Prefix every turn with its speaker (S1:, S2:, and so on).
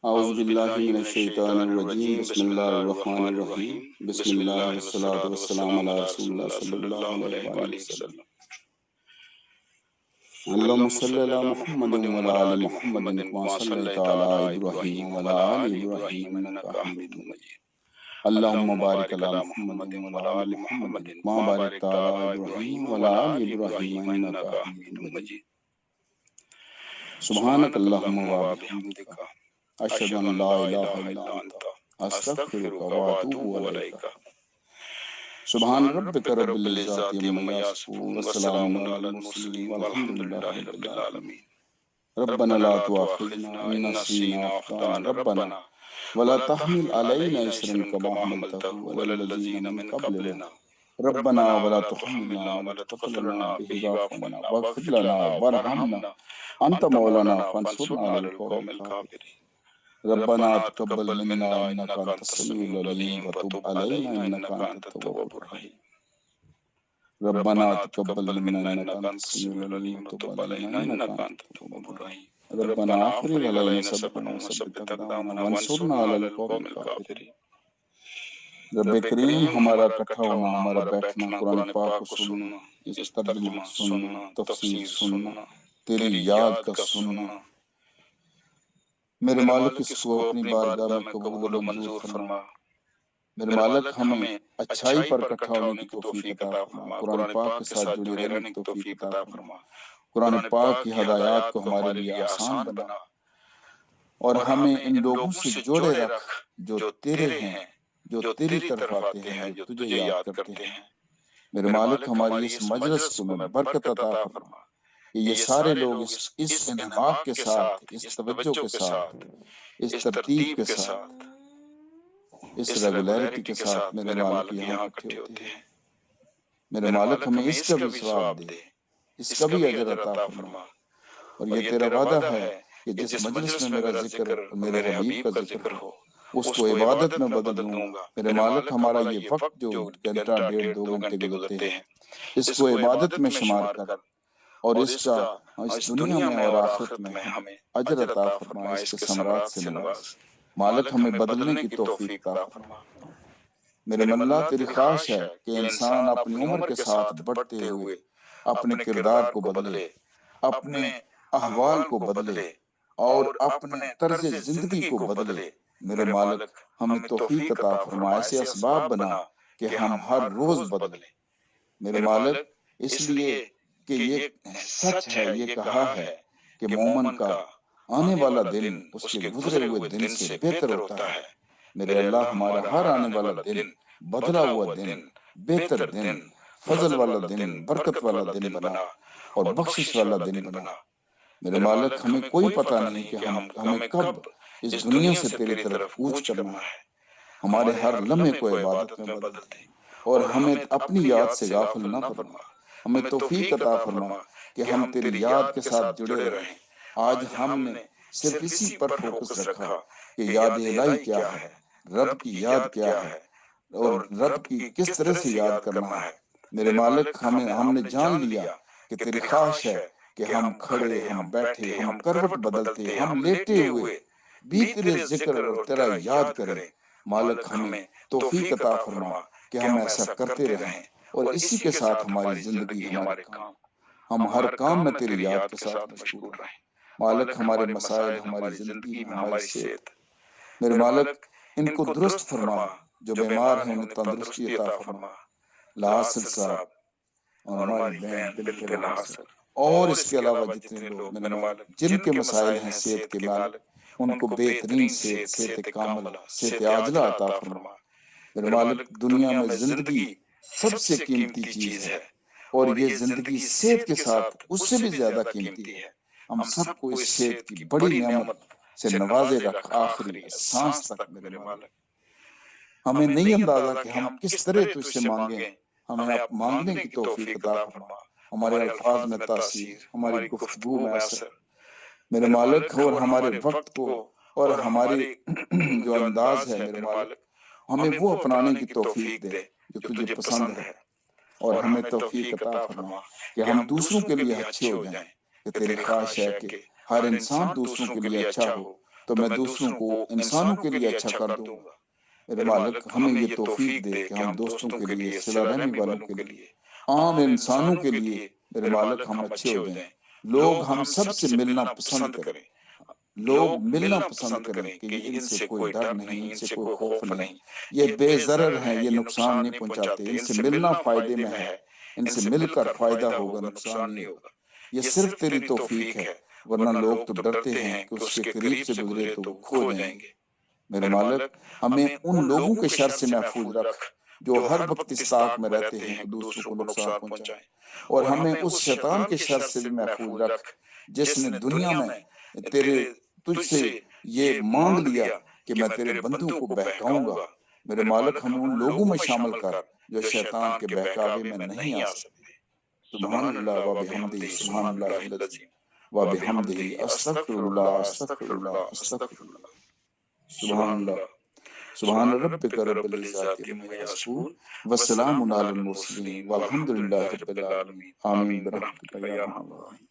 S1: اعوذ باللہ من الشیطان الرجیم بسم اللہ الرحمن الرحیم بسم اللہ والصلاة والسلام علی رسول اللہ صلی اللہ علیہ وآلہ وسلم اللہم صلی علی محمد وعلی آل محمد کما صلیت علی ابراہیم وعلی آل ابراہیم انک حمید مجید اللہم بارک علی محمد وعلی آل محمد کما بارکت علی ابراہیم وعلی آل ابراہیم انک حمید مجید سبحانک اللہم وبحمدک اشہد ان لا الہ الا انت استغفرک واتوب الیک سبحان ربک رب العزت عما یصفون وسلام علی المرسلین والحمد للہ رب العالمین ربنا لا تؤاخذنا ان نسینا او اخطأنا ربنا ولا تحمل علینا اصرا کما حملته على الذین من قبلنا ربنا ولا تحملنا ما لا طاقة لنا به واعف عنا واغفر لنا وارحمنا انت مولانا فانصرنا على القوم الكافرين ربنا تقبل منا انك انت السميع العليم وتب علينا انك انت التواب الرحيم ربنا تقبل منا انك انت السميع العليم وتب علينا انك انت التواب الرحيم ربنا افرغ علينا صبرا وثبت اقدامنا وانصرنا على القوم الكافرين رب کریم ہمارا اکٹھا ہونا، ہمارا بیٹھنا، قرآن پاک کو سننا، اس ترجمہ سننا، تفسیر سننا، تیری یاد کا سننا، میرے مالک اس کو اپنی بارگاہ میں قبول و منظور فرما۔ میرے مالک ہمیں اچھائی پر اکٹھا ہونے کی توفیق عطا فرما، قرآن پاک کے ساتھ جڑے رہنے کی توفیق عطا فرما، قرآن پاک کی ہدایات کو ہمارے لیے آسان بنا اور ہمیں ان لوگوں سے جوڑے رکھ جو تیرے ہیں، جو تیری طرف آتے ہیں، جو تجھے یاد کرتے ہیں۔ میرے مالک ہماری اس مجلس کو میں برکت عطا فرما کہ یہ سارے لوگ اس انہماک کے ساتھ، اس توجہ کے ساتھ، اس ترتیب کے ساتھ، اس ریگولیرٹی کے ساتھ میرے مالک یہاں اکٹھے ہوتے ہیں۔ میرے مالک ہمیں اس کا بھی ثواب دے، اس کا بھی اجر عطا فرما، اور یہ تیرا وعدہ ہے کہ جس مجلس میں میرا ذکر اور میرے حبیب کا ذکر ہو اس کو عبادت میں بدل دوں گا۔ میرے مالک ہمارا یہ وقت جو گھنٹہ ڈیڑھ دو گھنٹے گزرتے ہیں اس کو عبادت میں شمار کر اور اس کا اس دنیا میں اور آخرت میں ہمیں اجر عطا فرما، اس کے ثمرات سے نواز۔ مالک ہمیں بدلنے کی توفیق عطا فرما۔ میرے اللہ تیری خواہش ہے کہ انسان اپنی عمر کے ساتھ بڑھتے ہوئے اپنے کردار کو بدلے، اپنے احوال کو بدلے اور اپنے طرز زندگی کو بدلے۔ میرے مالک ہمیں توفیق عطا فرما، ایسے اسباب بنا کہ ہم ہر روز بدلیں۔ میرے مالک اس لیے کہ یہ سچ ہے، یہ کہا ہے کہ مومن کا آنے والا دن اس کے گزرے ہوئے دن سے بہتر ہوتا ہے۔ میرے اللہ ہمارا ہر آنے والا دن بدلا ہوا دن، بہتر دن، فضل والا دن، برکت والا دن بنا اور بخشش والا دن بنا۔ میرے مالک ہمیں کوئی پتہ نہیں کہ ہمیں کب اس دنیا سے تیری طرف کوچ کرنا ہے۔ ہمارے ہر لمحے کو عبادت میں بدل دے اور ہمیں اپنی یاد سے غافل نہ فرما۔ ہمیں توفیق عطا فرما کہ ہم تیری یاد کے ساتھ جڑے رہیں۔ آج ہم نے صرف اسی پر فوکس رکھا کہ یاد الہی کیا ہے، رب کی یاد کیا ہے اور رب کی کس طرح سے یاد کرنا ہے۔ میرے مالک ہم نے جان لیا کہ تیری خواہش ہے کہ ہم کھڑے، ہم بیٹھے، ہم کروٹ بدلتے، ہم لیٹے ہوئے بھی تیرے ذکر اور تیرا یاد کریں۔ مالک ہمیں توفیق عطا فرما کہ ہم ایسا کرتے رہیں اور اسی کے ساتھ ہماری زندگی، ہمارے کام، ہم ہر کام میں تیری یاد کے ساتھ مشغول رہیں۔ مالک ہمارے مسائل، ہماری زندگی میں ہماری صحت، میرے مالک ان کو درست فرما، جو بیمار ہیں انہیں تندرستی عطا فرما۔ لاحسن صاحب اور ہماری بہن بالکل حاصل اور اس کے علاوہ جتنے لوگ میرے مالک جن کے مسائل ہیں صحت کے، مالک ان کو بہترین صحت کاملہ، صحت عاجلہ عطا فرما۔ میرے مالک دنیا میں زندگی سب سے قیمتی چیز ہے اور یہ زندگی صحت کے ساتھ اس سے بھی زیادہ قیمتی ہے۔ ہم سب کو اس صحت کی بڑی نعمت سے نوازے رکھ آخری سانس تک میرے مالک۔ ہمیں نہیں اندازہ کہ ہم کس طرح تجھ سے مانگیں، ہمیں آپ مانگنے کی توفیق عطا فرما۔ ہمارے الفاظ میں تاثیر، ہماری گفتگو میں اثر میرے مالک، اور ہمارے وقت کو اور ہماری جو انداز ہے میرے مالک، ہمیں وہ اپنانے کی توفیق دے جو تجھے پسند ہے، اور ہمیں توفیق عطا فرما کہ ہم دوسروں کے لیے اچھے ہو جائیں، کہ تیری خواہش ہے کہ ہر انسان دوسروں کے لیے اچھا ہو تو میں دوسروں کو انسانوں کے لیے اچھا کر دوں گا۔ میرے مالک ہمیں یہ توفیق دے کہ ہم دوستوں کے لیے، صلہ رحمی والوں کے لیے، عام انسانوں کے لیے میرے مالک ہم اچھے ہو جائیں۔ لوگ ہم سب سے ملنا پسند کریں، لوگ ملنا پسند کریں کہ یہ ان سے کوئی ڈر نہیں، ان سے کوئی خوف نہیں، یہ بے ضرر ہیں، یہ نقصان نہیں پہنچاتے، ان سے ملنا فائدے میں ہے، ان سے مل کر فائدہ ہوگا، نقصان نہیں ہوگا۔ یہ صرف تیری توفیق ہے، ورنہ لوگ تو ڈرتے ہیں کہ اس کے قریب سے گزرے تو وہ کھو جائیں گے۔ میرے مالک ہمیں ان لوگوں کے شر سے محفوظ رکھ جو ہر وقت اس طاق میں رہتے ہیں کہ دوسروں کو نقصان پہنچائیں، اور ہمیں اس شیطان کے شر سے بھی محفوظ رکھ جس نے دنیا میں تجھ سے یہ مانگ لیا کہ میں تیرے بندوں کو بہکاؤں گا۔ میرے مالک ہمیں ان لوگوں میں شامل کر جو شیطان کے بہکاوے میں نہیں آ سکتے۔ سبحان اللہ و بحمدہ، سبحان اللہ العظیم و بحمدہ، استغفر اللہ استغفر اللہ استغفر اللہ۔ سبحان اللہ، سبحان ربک رب العزت عما یصفون وسلام علی المرسلین والحمد للہ رب العالمین، آمین برحمتک یا ارحم الراحمین۔